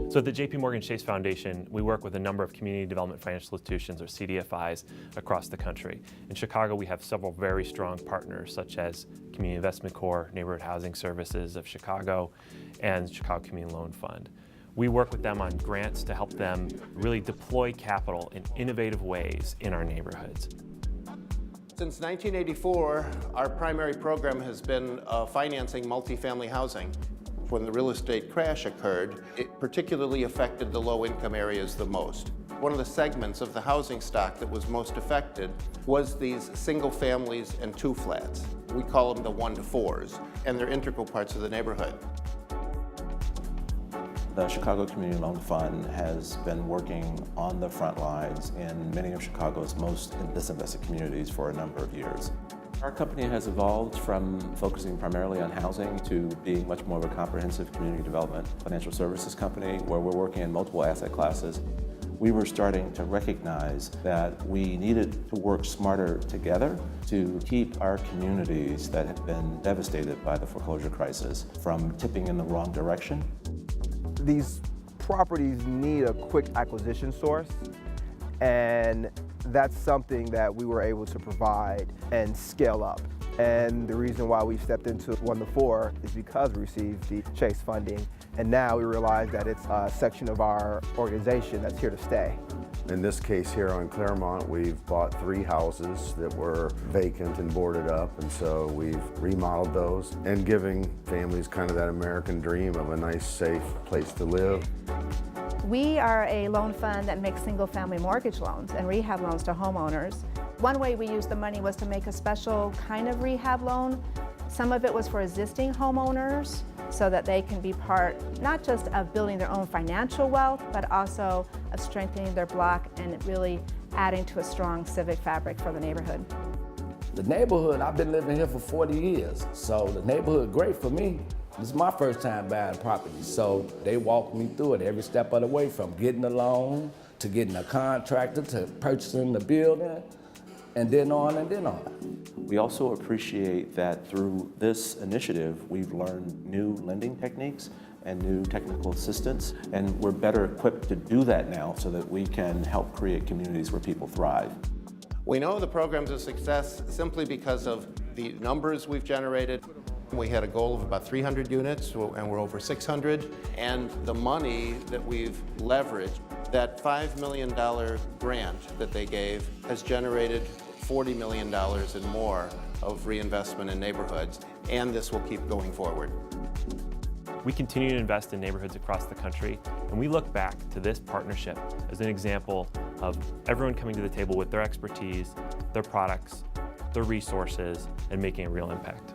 So at the JPMorgan Chase Foundation, we work with a number of community development financial institutions, or CDFIs, across the country. In Chicago, we have several very strong partners, such as Community Investment Corps, Neighborhood Housing Services of Chicago, and Chicago Community Loan Fund. We work with them on grants to help them really deploy capital in innovative ways in our neighborhoods. Since 1984, our primary program has been financing multifamily housing. When the real estate crash occurred, it particularly affected the low-income areas the most. One of the segments of the housing stock that was most affected was these single families and two flats. We call them the 1 to 4s, and they're integral parts of the neighborhood. The Chicago Community Loan Fund has been working on the front lines in many of Chicago's most disinvested communities for a number of years. Our company has evolved from focusing primarily on housing to being much more of a comprehensive community development financial services company where we're working in multiple asset classes. We were starting to recognize that we needed to work smarter together to keep our communities that have been devastated by the foreclosure crisis from tipping in the wrong direction. These properties need a quick acquisition source, and that's something that we were able to provide and scale up. And the reason why we stepped into 1 to 4 is because we received the Chase funding, and now we realize that it's a section of our organization that's here to stay. In this case here on Claremont, we've bought 3 houses that were vacant and boarded up, and so we've remodeled those and giving families kind of that American dream of a nice, safe place to live. We are a loan fund that makes single-family mortgage loans and rehab loans to homeowners. One way we used the money was to make a special kind of rehab loan. Some of it was for existing homeowners so that they can be part not just of building their own financial wealth, but also of strengthening their block and really adding to a strong civic fabric for the neighborhood. The neighborhood, I've been living here for 40 years, so the neighborhood great for me. This is my first time buying property, so they walked me through it every step of the way, from getting a loan, to getting a contractor, to purchasing the building, and then on and then on. We also appreciate that through this initiative, we've learned new lending techniques and new technical assistance, and we're better equipped to do that now so that we can help create communities where people thrive. We know the program's a success simply because of the numbers we've generated. We had a goal of about 300 units, and we're over 600. And the money that we've leveraged, that $5 million grant that they gave, has generated $40 million and more of reinvestment in neighborhoods, and this will keep going forward. We continue to invest in neighborhoods across the country, and we look back to this partnership as an example of everyone coming to the table with their expertise, their products, their resources, and making a real impact.